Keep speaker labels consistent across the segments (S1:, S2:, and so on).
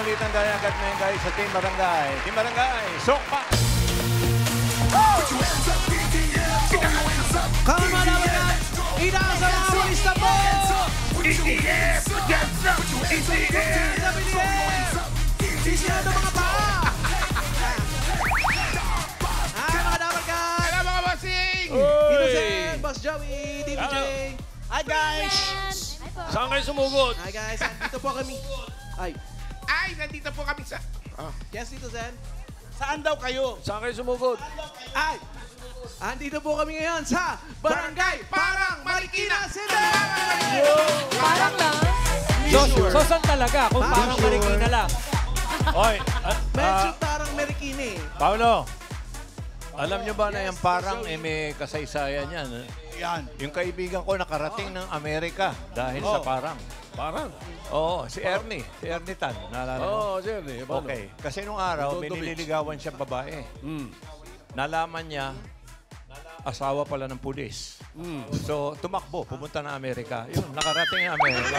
S1: balitang dagat ngayon guys sa Team Barangay. Team Barangay, Sokpa!
S2: Come on, Alaman! Inaasa na ang lista po!
S3: ETF!
S2: ETF! Sisira ng mga paa! Mga dabarkan!
S3: Hello mga bossing!
S2: Dito Sen, Boss Joey, DBJ.
S4: Hi guys!
S5: Saan kayo sumugod?
S2: Hi guys, dito po kami. Ay,
S3: Nandito po kami sa...
S2: yes, dito Sen.
S4: Saan daw kayo?
S5: Saan kayo sumugod?
S2: Ay, andito po kami ngayon sa Barangay Parang Marikina City!
S6: Parang lang.
S7: So saan talaga? Kung parang Marikina lang.
S1: Oy,
S2: Medyo parang Marikina eh.
S1: Paulo, alam nyo ba na yung parang may kasaysayan yan?
S4: Yan.
S1: Yung kaibigan ko nakarating ng Amerika dahil sa parang.
S5: Parang.
S1: Oo, si Ernie. Si Ernie Tan. Naalala mo?
S5: Oo, sir.
S1: Okay. Kasi nung araw, may nililigawan siyang babae. Nalaman niya, asawa pala ng pulis. So, tumakbo, pumunta na Amerika. Yun, nakarating ng Amerika.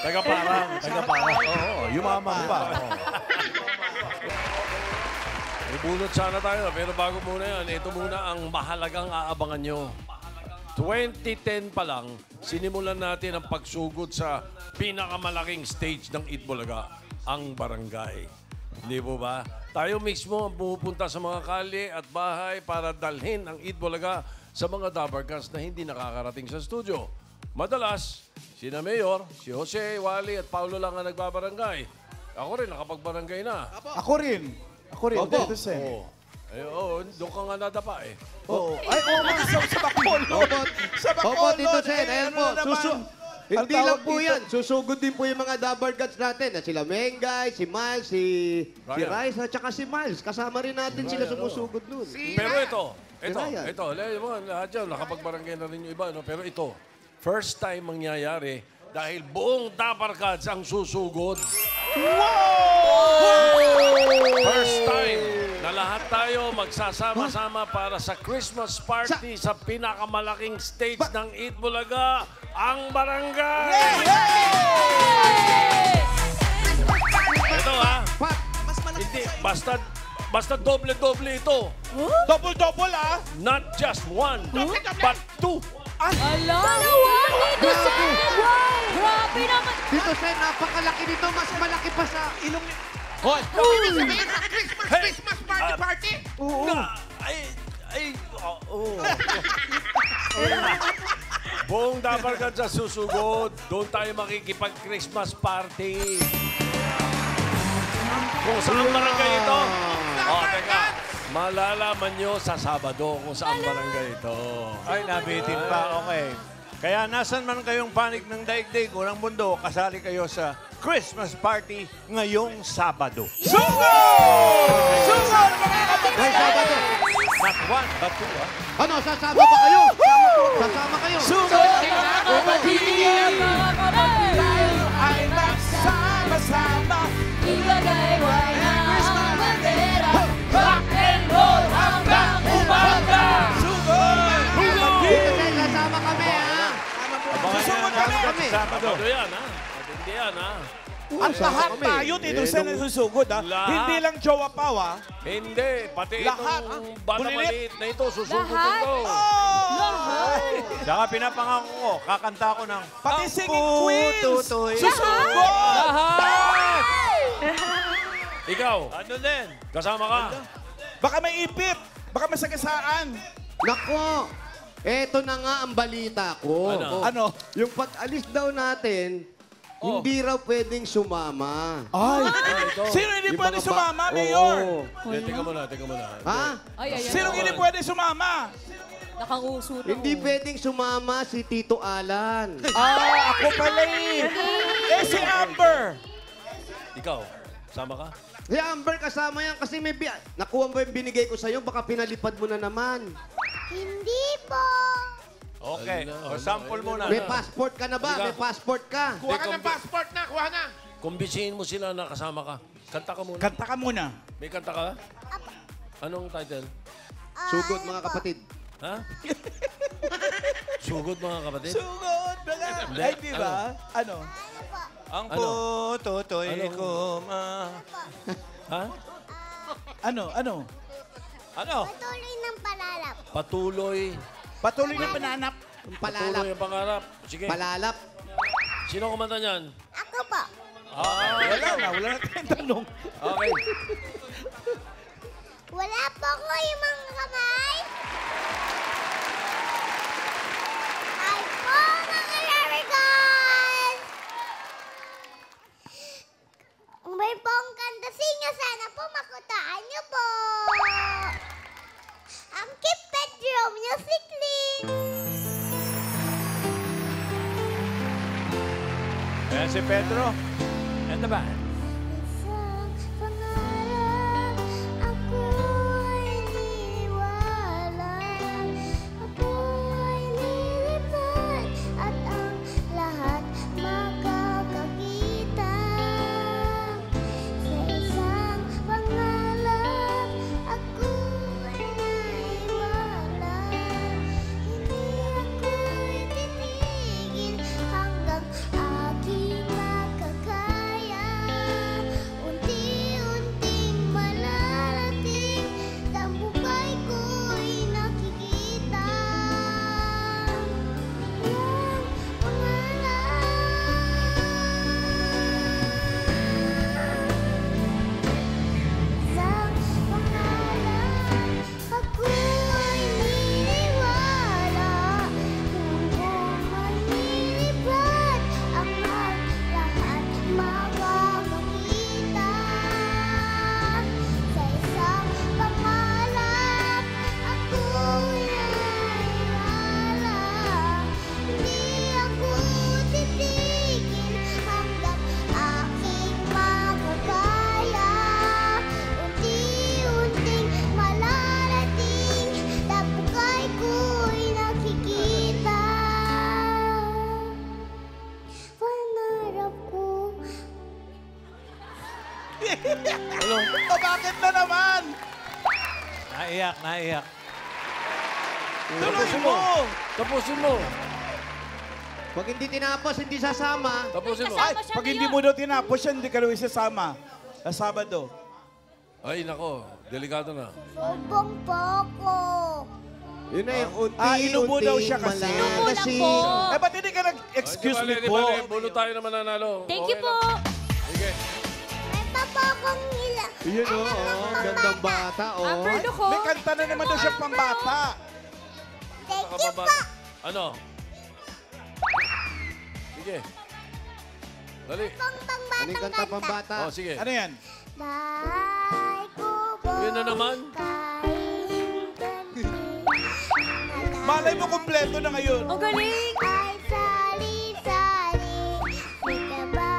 S5: Taga-parang.
S1: Taga-parang. Oo, yumaman pa. Oo.
S5: Ibulot sana tayo, pero bago muna yan, ito muna ang mahalagang aabangan nyo. 2010 pa lang, sinimulan natin ang pagsugod sa pinakamalaking stage ng Itbulaga, ang barangay. Hindi po ba? Tayo mismo ang pumupunta sa mga kalye at bahay para dalhin ang Itbulaga sa mga dabarkas na hindi nakakarating sa studio. Madalas, sina Mayor, si Jose, Wally at Paulo lang ang nagbabarangay. Ako rin, nakapagbarangay na.
S4: Ako rin. Ako rin.
S2: Opo.
S4: Dito, Sen.
S5: Doon ka nga nadapa eh.
S4: Oo. Ay, oo nga. Sa Bacolod. Sa
S8: Opo,
S4: Bacolod.
S8: Tito Sen. Ayan po. Hindi
S4: Ang
S8: lang
S4: tawag
S8: po
S4: dito.
S8: yan. Susugod din po yung mga Dabar Gods natin. Na sila Mengay, si Miles, si Rice, at saka si Miles. Kasama rin natin sila sumusugod nun.
S5: Pero ito,
S8: Ryan.
S5: lahat mo, lahat dyan, nakapagbarangay na rin yung iba, no? Pero ito, first time mangyayari dahil buong Dabar Gods ang susugod. First time na lahat tayo magsasama-sama para sa Christmas party sa pinakamalaking stage ng Itbulaga, ang barangay! Ito ha,
S2: Mas malaki
S5: hindi,
S2: sa
S5: basta doble-doble ito.
S4: Double-double, ah.
S5: Not just one, but two.
S6: Ala! Dito sa... Wow! Grabe naman!
S8: Tito Sen, napakalaki nito. Mas malaki pa sa ilong ni...
S3: Sabihin na Christmas party!
S8: Oo.
S5: Buong Dabar Gods sa susugod, doon tayo makikipag-Christmas party. Kung saan barangay ito? Teka. Malalaman nyo sa Sabado kung saan barangay ito.
S1: Ay, nabitin pa. Okay. Kaya nasan man kayong panig ng daigdig, unang mundo, kasali kayo sa Christmas party ngayong Sabado.
S4: Sugod! Sugod, mga kapatid!
S8: May Sabado.
S1: Not one, but two, ha?
S8: Ano, sasama pa kayo? Sasama kayo.
S4: Sugod!
S6: Mga kapatid!
S4: Tayo ay magsama-sama.
S6: Ilagay ng bandera. Rock and roll hanggang umaga!
S4: Sugod!
S8: Tito Sen, sasama kami, ha?
S1: Abangan nyo na namin sa Sabado.
S5: Sabado yan, ha? Matindi yan, ha?
S4: At lahat tayo, Tito Sen, ang susugod, ha?
S5: Lahat.
S4: Hindi lang jowa pa, ha?
S5: Hindi, pati
S4: Lahat.
S5: itong bata
S4: Bulilit.
S5: maliit na ito, susugod
S6: Lahat.
S5: ito.
S1: Saka pinapangako ko, kakanta ko ng
S4: Pati singing queens!
S1: Tutoy.
S4: Susugod!
S5: Lahat! Ikaw,
S1: Ano din?
S5: kasama ka?
S4: Baka may ipit! Baka may sagasaan!
S8: Nako, eto na nga ang balita ko.
S5: Ano?
S4: Ano?
S8: Yung pag-alis daw natin, hindi raw pwedeng sumama.
S4: Ay! Sino hindi
S8: Yung
S4: pwede
S8: mga
S4: sumama,
S8: Oo.
S4: Mayor?
S5: Teka muna, teka muna.
S8: Ha?
S6: Ay,
S4: Sino hindi pwede sumama?
S6: Nakanguso na.
S8: Hindi pwedeng sumama si Tito Alan.
S4: Ako pala eh! Eh, si Amber!
S5: Ikaw, sama ka?
S8: Si Amber kasama yan kasi may... Nakuha mo yung binigay ko sa'yo, baka pinalipad mo na naman.
S9: Hindi po.
S1: Okay, o sample muna.
S8: May passport ka na ba? May passport ka?
S3: Kuha ka ng passport na, kuha na.
S5: Kumbisihin mo sila na kasama ka. Kanta ka muna.
S4: Kanta ka muna.
S5: May kanta ka? Anong title?
S8: Sugod mga kapatid.
S5: Ha? Sugod mga kapatid?
S4: Sugod!
S5: Hindi.
S4: Ay, di ba? Ano?
S1: Ang
S5: Ano?
S1: putotoy
S5: Ano?
S1: ko
S5: Ha?
S4: Ano?
S1: Ano?
S9: Patuloy ng palalap.
S5: Patuloy.
S4: Patuloy na pananap.
S8: Palalap.
S5: Patuloy ang pangarap. Sige.
S8: Palalap.
S5: Sino kumanta niyan?
S9: Ako po.
S4: Wala na tayong tanong.
S5: Okay.
S9: Wala po ko yung mga kamay. Ay po, mga Larigons! May pong kanta sinyo. Sana po makutaan niyo po. Ang Keep Pedro Music League.
S1: Ayan si Pedro. And the band.
S9: Isang pangarap, ako'y iniwala. Ako'y nilipad at ang lahat makakakita. Sa isang pangarap, ako'y naiwala. Hindi ako'y titigil hanggang aking makakaya. Unti-unting malarating, ang buhay ko'y nakikita. Yan, isang pangalan, ako'y niniwala. Kung manilipad, ang lahat makakakita. Sa isang pangalan, ako'y naiwala. Hindi ako titigil hanggang aking makakaya. Unti-unting malarating, tapukay ko'y nakikita. Pangarap ko.
S4: O bakit na naman?
S1: Naiyak.
S4: Tuloy mo!
S5: Tapusin mo.
S8: Pag hindi tinapos, hindi sasama.
S5: Tapusin mo.
S4: Ay, pag hindi mo daw tinapos yan, hindi ka daw isasama. Sa Sabado.
S5: Ay, nako. Delikado na.
S9: Sobong poko.
S8: Yun na yung
S4: inubo daw siya kasi.
S6: Inubo lang
S8: malalasing.
S6: po.
S4: Eh, ba't hindi ka nag-excuse me
S5: Di
S4: po?
S5: bale. Bulo tayo naman nanalo.
S6: Thank
S5: Okay
S6: you po.
S5: lang. Sige.
S9: May papakong nila.
S8: Yun gandang bata
S6: Amber Luko.
S4: May kanta na naman daw siyang pambata.
S9: Thank you po.
S5: Nakababa. Ano? Sige. Dali.
S9: Pang
S8: Ano yung kanta pang bata?
S5: Oh, sige.
S4: Ano yan?
S9: Bahay kubo.
S5: Yun na naman.
S4: Malay mo kompleto na ngayon.
S6: Ang galing.
S9: Ay sali-sali. Sikaba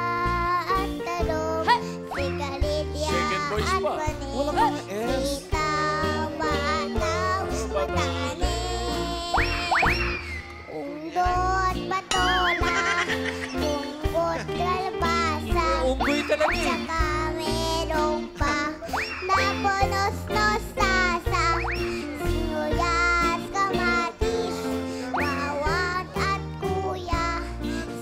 S9: at talong.
S6: Ha?
S9: Sigalidya
S5: Second voice
S9: at
S5: pa.
S9: mani.
S4: Wala mga S.
S9: Sitaw, bataw, matani. Undo at patola. Tungkot kalbasa.
S7: Unggoy talaga eh.
S9: Saka merong pa na bonos-nostasa. Sibuyas, kamatis, bawat at kuya.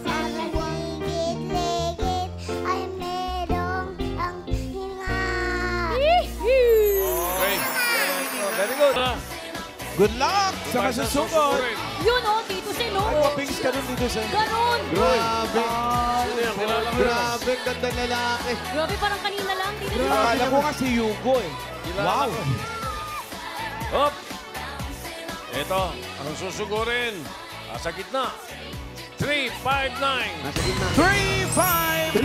S9: Sa paligid-ligid ay merong ang hinga.
S5: Okay.
S4: Very good.
S5: Tara.
S4: Good luck sa masusunod.
S6: Yun o, Tito Sen o.
S4: Ay, mapings ka nun dito sa...
S6: Ganon.
S8: Grabe.
S5: Sino yan? Kilala ko yun.
S8: Grabe, ganda lalaki.
S6: Grabe, parang kanina lang. Tito Sen.
S4: Akala ko nga si Yugo eh.
S5: Kilala
S4: Wow.
S5: ko. Hop! Ito, ang susugurin. Nasa gitna. 359.
S8: Nasa gitna.
S4: 359.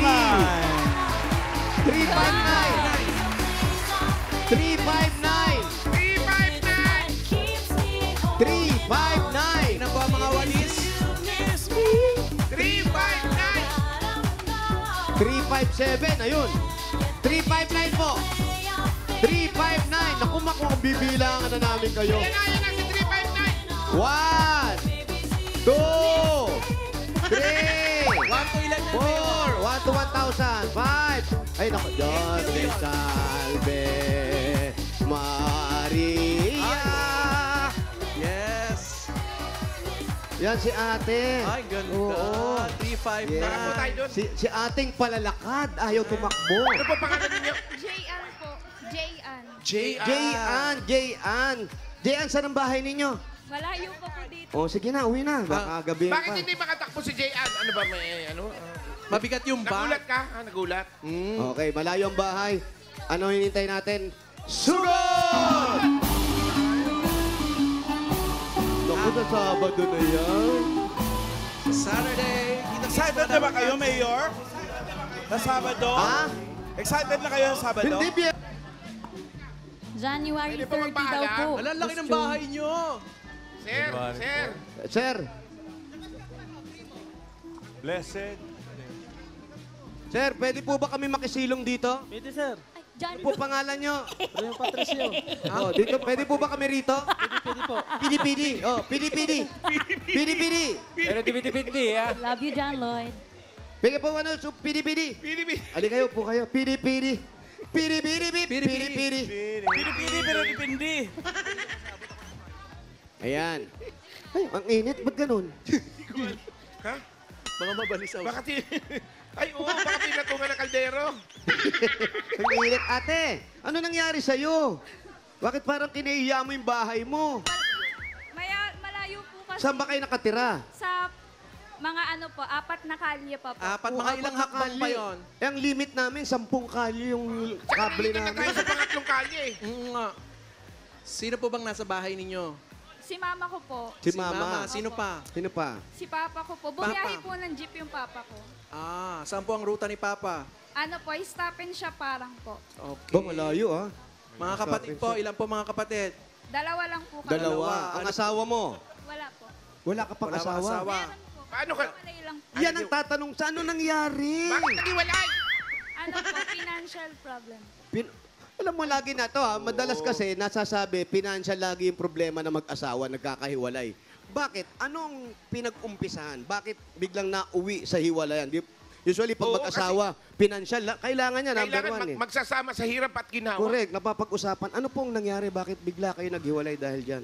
S8: 359. 359. 359.
S2: Ano po ang mga walis?
S8: 357. Ayun. 359 po. 359. Naku, maku, ang bibilangan na namin kayo.
S3: Yan na si 359.
S8: 1, 2, 3,
S2: 1 to ilan na
S8: 4, 1 to 1,000, 5. Ay, naku, Diyos, te salve, Maria.
S2: Yes.
S8: Yan si ate.
S2: Ay, ganda.
S8: Oo.
S2: 359.
S3: Tara po tayo doon.
S8: Si ating palalakad. Ayaw tumakbo.
S3: Ano po pangalan ninyo?
S6: J.Ann po. J.Ann.
S2: J.Ann.
S8: Jayan, saan ang bahay ninyo?
S6: Malayo pa po dito.
S8: O, sige na, uwi na. Baka gabi
S3: Bakit
S8: pa.
S3: hindi makatakbo si J.Ann? Ano ba may ano?
S2: Mabigat yung
S3: Nagulat
S2: bag.
S3: ka? Nagulat?
S8: Okay, malayo ang bahay. Ano hinintay natin? Sugod! Naku, sa Sabado na yan.
S2: Saturday.
S4: Excited na ba kayo, Mayor? Sa Sabado?
S8: Ha?
S4: Excited na kayo sa Sabado?
S8: Hindi, Bia.
S6: January
S3: Pwede po
S6: 30 daw
S3: magpaalam?
S6: po.
S2: Wala, laki ng bahay nyo.
S3: Sir, sir.
S8: Sir,
S1: Blessed.
S8: sir, pwede po ba kami makisilong dito?
S7: Pwede, sir.
S6: Jan
S8: Ano po pangalan nyo?
S7: Pero yung Patricio.
S8: Oh, dito, pwede po ba kami rito?
S7: Pwede po.
S8: Pidi-pidi. Oh, pidi-pidi. Pidi-pidi.
S7: Pero dipiti-piti, ha?
S6: Love you, John Lloyd.
S8: Bigyan po ano, so pidi-pidi. Ali kayo po kayo. Pidi-pidi. Pidi-pidi. Pidi-pidi.
S4: Pili-pili pero dipindi.
S8: Ayan. Ay, ang init. Ba't ganun?
S3: Ha?
S2: Mga mabalisaw.
S3: Bakit Ay, oo, baka pinatungan ng kaldero.
S8: Ang init. Ate, ano nangyari sa'yo? Bakit parang kinahiya mo yung bahay mo?
S6: Malayo po kasi
S8: Saan ba kayo nakatira?
S6: sa mga ano po, 4 na kalye pa po.
S2: Apat,
S8: Oh,
S2: mga ilang
S8: apat na
S2: hakbang pa
S8: kalye.
S2: yon.
S8: Eh, ang limit namin, 10 kalye yung
S3: Tsaka
S8: kable
S3: nandito na tayo
S8: namin.
S3: sa pangatlong kalye eh.
S2: nga. Sino po bang nasa bahay ninyo?
S6: Si mama ko po.
S8: Si mama.
S2: Sino pa?
S8: Sino pa?
S6: Si papa ko po. Bumiyahe po ng jeep yung papa ko.
S2: Ah, saan po ang ruta ni Papa?
S6: Ano po, stop and siya parang po.
S2: Okay.
S8: Ba, malayo ah.
S2: Mga kapatid po, ilan po mga kapatid?
S6: Dalawa lang po kami.
S8: Dalawa. Ang
S2: Ano-
S8: asawa mo?
S6: Wala po.
S8: Wala ka pang
S2: Wala pang
S8: asawa?
S2: asawa.
S6: Meron po.
S3: Paano ka?
S6: Malay lang po.
S8: Yan ang tatanong sa ano nangyari?
S3: Bakit nag-iwalay?
S6: Ano po, financial problem.
S8: Alam mo lagi na to ha, madalas kasi nasasabi, financial lagi yung problema na mag-asawa, nagkakahiwalay. Bakit? Anong pinag-umpisahan? Bakit biglang nauwi sa hiwalayan? Usually pag
S3: Oo,
S8: mag-asawa, financial, kailangan niya, number
S3: Kailangan
S8: one eh.
S3: magsasama sa hirap at ginawa.
S8: Correct, napapag-usapan. Ano pong nangyari? Bakit bigla kayo naghiwalay dahil dyan?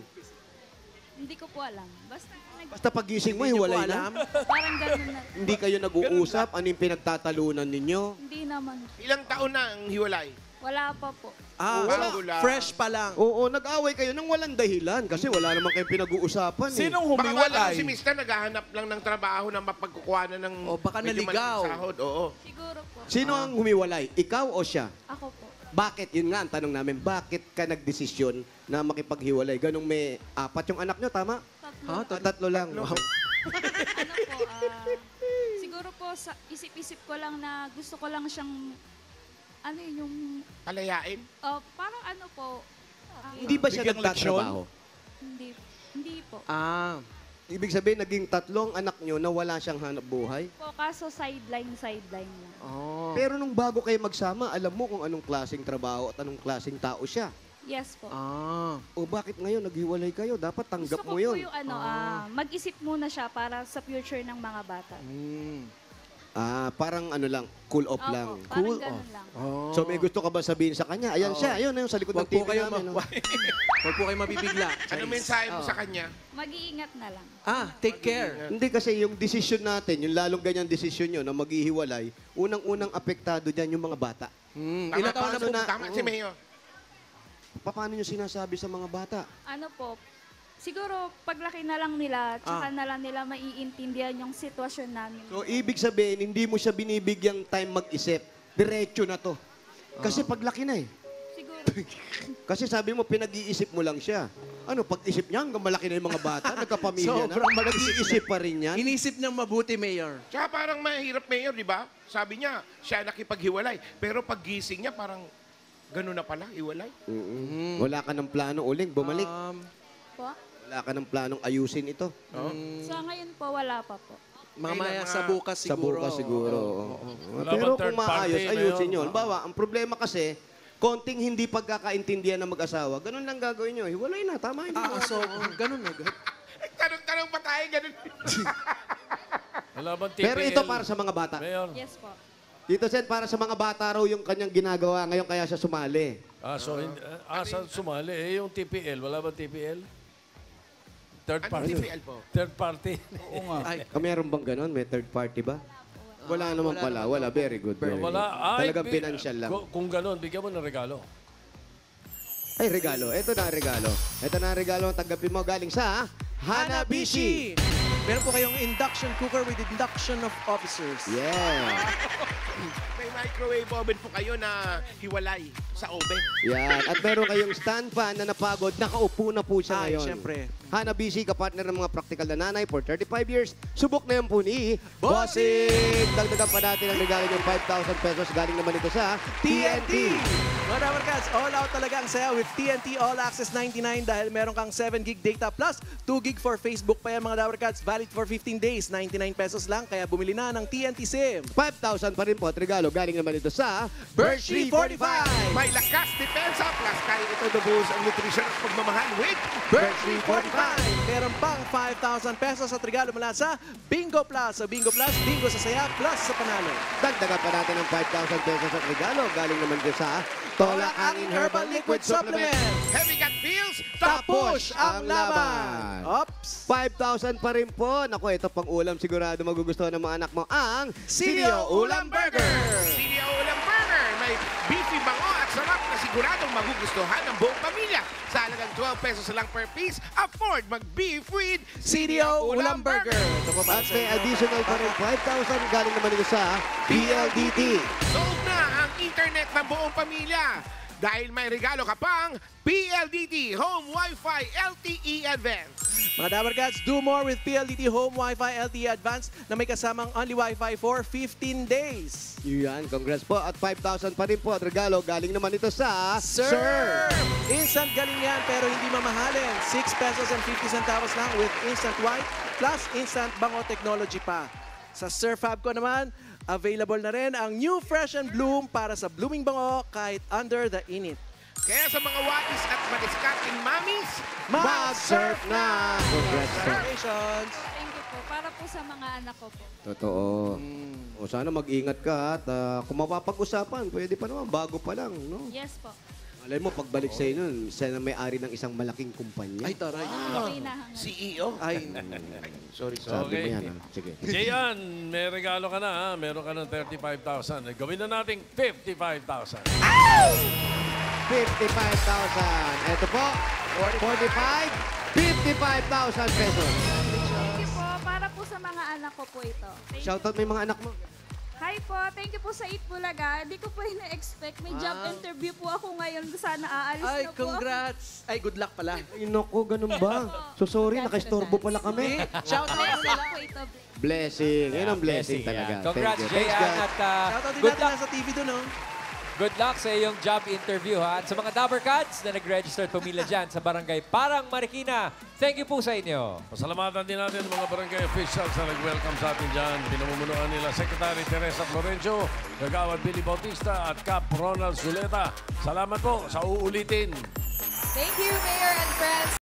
S6: Hindi ko po alam. Basta
S8: Basta pagising mo,
S2: Hindi niyo po
S8: hiwalay
S2: alam?
S8: na?
S6: parang ganun na.
S8: Hindi kayo nag-uusap? Ano yung pinagtatalunan ninyo?
S6: Hindi naman.
S3: Ilang taon na ang hiwalay?
S6: Wala pa po.
S2: Ah,
S3: Wala.
S2: fresh pa lang.
S8: Oo, nag-away kayo nang walang dahilan kasi wala naman kayong pinag-uusapan eh.
S4: Sinong
S3: Baka wala
S4: humiwalay?
S3: si Mister naghahanap lang ng trabaho na mapagkukuhanan ng
S2: O, baka
S3: medyo
S2: naligaw.
S3: malaking sahod. Oo.
S6: Siguro po.
S8: Sino ang humiwalay? Ikaw o siya?
S6: Ako po.
S8: Bakit? Yun nga ang tanong namin. Bakit ka nagdesisyon na makipaghiwalay? Ganong may 4 yung anak nyo, tama?
S6: Tatlo.
S8: Tatlo lang. Wow.
S6: Ano po, siguro po sa isip-isip ko lang na gusto ko lang siyang ano yun, yung
S3: Palayain.
S6: parang ano po
S8: Hindi ba siya
S4: Bigyan
S8: nagtatrabaho?
S6: hindi po.
S2: Ah,
S8: Ibig sabihin, naging 3 anak nyo na wala siyang hanap buhay?
S6: Po kaso sideline lang.
S2: oh.
S8: Pero nung bago kayo magsama, alam mo kung anong klaseng trabaho at anong klaseng tao siya.
S6: Yes po.
S2: Ah.
S8: O bakit ngayon naghiwalay kayo? Dapat tanggap
S6: Gusto ko
S8: mo yun.
S6: po yung ano, mag-isip muna siya para sa future ng mga bata.
S8: Parang ano lang, cool off
S6: Opo,
S8: lang.
S6: parang
S8: Cool
S6: ganun
S8: off.
S6: lang.
S2: Oh.
S8: So may gusto ka ba sabihin sa kanya? Ayan siya, ayun, ayun, sa likod ng
S2: Wag po
S8: TV
S2: kayo
S8: namin. oh.
S2: Wag po kayo mabibigla.
S3: Ano mensahe mo sa kanya?
S6: Mag-iingat na lang.
S2: Ah, take care.
S8: Hindi kasi yung decision natin, yung lalong ganyan decision nyo na maghihiwalay, unang-unang apektado dyan yung mga bata.
S2: Ilan taon na po?
S3: Tama si Mayor.
S8: Paano nyo sinasabi sa mga bata?
S6: Ano po, siguro paglaki na lang nila, tsaka na lang nila maiintindihan yung sitwasyon namin.
S8: So, ibig sabihin, hindi mo siya binibigyang time mag-isip. Diretso na to. Kasi paglaki na eh.
S6: Siguro.
S8: Kasi sabi mo, pinag-iisip mo lang siya. Ano, pag-isip niya, hanggang malaki na yung mga bata, nagkapamilya na.
S2: Sobrang mag-isip
S8: Nag-iisip pa rin yan.
S2: Inisip niyang mabuti, Mayor.
S3: Tsaka parang mahirap, Mayor, di ba? Sabi niya, siya nakipaghiwalay. Pero pag gising niya, parang gano'n na pala, iwalay.
S8: Wala ka ng plano uling, bumalik.
S6: Po?
S8: Wala ka ng planong ayusin ito.
S6: Sa ngayon po, wala pa po.
S2: Mamaya
S3: Kailan
S2: sa bukas
S8: Sa
S2: siguro.
S8: bukas siguro.
S5: Wala
S8: Pero
S5: bang third
S8: kung maayos,
S5: party,
S8: ayusin
S5: Mayor?
S8: nyo. Halimbawa, ang problema kasi, konting hindi pagkakaintindihan ng mag-asawa, ganun lang gagawin nyo. Hiwalay na, tama yun.
S2: So, ganun na.
S3: Tanong-tanong pa tayo, gano'n.
S5: Wala bang TPL?
S8: Pero ito para sa mga bata.
S5: Mayor.
S6: Yes po.
S8: Tito Sen, para sa mga bata raw yung kanyang ginagawa, ngayon kaya siya sumali.
S5: So, saan sumali? Yung TPL, wala bang TPL? Third
S3: Ano
S5: party.
S3: TPL po?
S5: Third party.
S2: Ay,
S8: Meron bang ganon? May third party ba? Wala naman
S2: wala
S8: pala.
S2: naman
S8: Wala. Very good. Very
S5: Wala.
S8: good. Talagang financial lang.
S5: Kung gano'n, bigyan mo ng regalo.
S8: Ay, regalo. Ito na ang regalo. Ito na ang regalo ang tanggapin mo galing sa Hanabishi.
S2: Meron po kayong induction cooker with induction of officers.
S8: Yeah.
S3: May microwave oven po kayo na hiwalay sa oven.
S8: Yan. At meron kayong stand fan na napagod. Nakaupo na po siya
S2: Ay,
S8: ngayon.
S2: syempre.
S8: Hanabishi, kapartner ng mga practical na nanay for 35 years. Subok na yan po ni Bossing. Dagdagan pa natin ang regalo yung 5,000 pesos. Galing naman ito sa TNT.
S2: Mga Dabarkads, all out talaga ang saya with TNT All Access 99 dahil meron kang 7 gig data plus 2 gig for Facebook pa yan mga Dabarkads. Valid for 15 days, 99 pesos lang. Kaya bumili na ng TNT SIM.
S8: 5,000 pa rin po at regalo. Galing naman ito sa
S2: Birch 345.
S3: May lakas, depensa, plus kaya ito nabuhos ang nutrisyon at pagmamahal with
S2: Birch 345. Meron pang 5,000 pesos at regalo mula sa Bingo Plus. Sa Bingo Plus, bingo sa saya, plus sa panalo.
S8: Dagdagan pa natin ng 5,000 pesos at regalo. Galing naman ito sa Tolak Angin Herbal Liquid Supplement.
S3: Heavy Gut Feels,
S2: Tapos ang laban. Ops!
S8: 5,000 pa rin po. Naku, ito pang ulam. Sigurado magugustuhan ng mga anak mo ang
S2: Silio Ulam Burger.
S3: Silio Ulam Burger. May beefy bango at sarap na siguradong magugustuhan ng buong pamilya. Sa halagang 12 pesos lang per piece, afford mag-beef with
S2: CDO Ulam Burger. Ito po para
S8: At
S2: sa
S8: may
S2: inyo.
S8: additional pa rin 5,000 galing naman ito sa PLDT.
S3: Sold na ang internet ng buong pamilya. Dahil may regalo ka pang PLDT Home Wi-Fi LTE Advanced.
S2: Mga Dabarkads, do more with PLDT Home Wi-Fi LTE Advanced na may kasamang only Wi-Fi for 15 days.
S8: Yan, congrats po. At 5,000 pa rin po at regalo galing naman ito sa
S2: Instant galing yan pero hindi mamahalin. 6 pesos and 50 centavos lang with instant white plus instant bango technology pa. Sa Surfab ko naman, available na rin ang new Fresh and Bloom para sa blooming bango kahit under the init.
S3: Kaya sa mga watis at madiskarting mamis,
S8: Mag-surf na! Congrats po.
S2: Congratulations!
S6: Thank you po. Para po sa mga anak ko po.
S8: Totoo. O sana mag-ingat ka at kung mapapag-usapan, pwede pa naman, bago pa lang, no?
S6: Yes po.
S8: Alam mo, pagbalik sa inyo, siya na may-ari ng isang malaking kumpanya.
S2: Ay, taray.
S6: Okay na hanggang.
S3: CEO.
S2: Ay,
S3: Sorry,
S8: Sabi
S5: Okay.
S8: mo yan, ano? Sige.
S5: Jayan, may regalo ka na ha. Meron ka ng 35,000. Gawin na natin 55,000.
S8: 55,000. Ito po, 45, 55,000 pesos.
S6: Thank you po. Para po sa mga anak ko po ito. Thank you.
S8: Shoutout mo yung mga anak mo.
S6: Hi po. Thank you po sa Eat Bulaga. Hindi ko po ina-expect. May job interview po ako ngayon. Sana aalis
S2: ay,
S6: na po.
S2: congrats! Ay, good luck pala.
S8: Ay, naku, ganun ba? So sorry, nakaistorbo pala kami.
S2: Shout out
S6: Blessing
S2: nila.
S6: po ito.
S8: Blessing. Yun ang blessing
S7: Blessing,
S8: talaga.
S7: yan. Congrats,
S8: Thank you. Thanks,
S7: Jayan.
S8: God.
S7: At
S2: Shout out din
S7: good
S2: natin
S7: luck.
S2: nasa TV doon, no?
S7: Good luck sa iyong job interview, ha? At sa mga Dabarkads na nag-register at pumila dyan sa barangay Parang Marikina, thank you po sa inyo.
S5: Pasalamatan din natin ang mga barangay officials na nag-welcome sa atin dyan. Pinamumunuan nila Secretary Teresa Florencio, Kagawad Billy Bautista at Cap Ronald Zuleta. Salamat po sa uulitin.
S10: Thank you, Mayor and friends.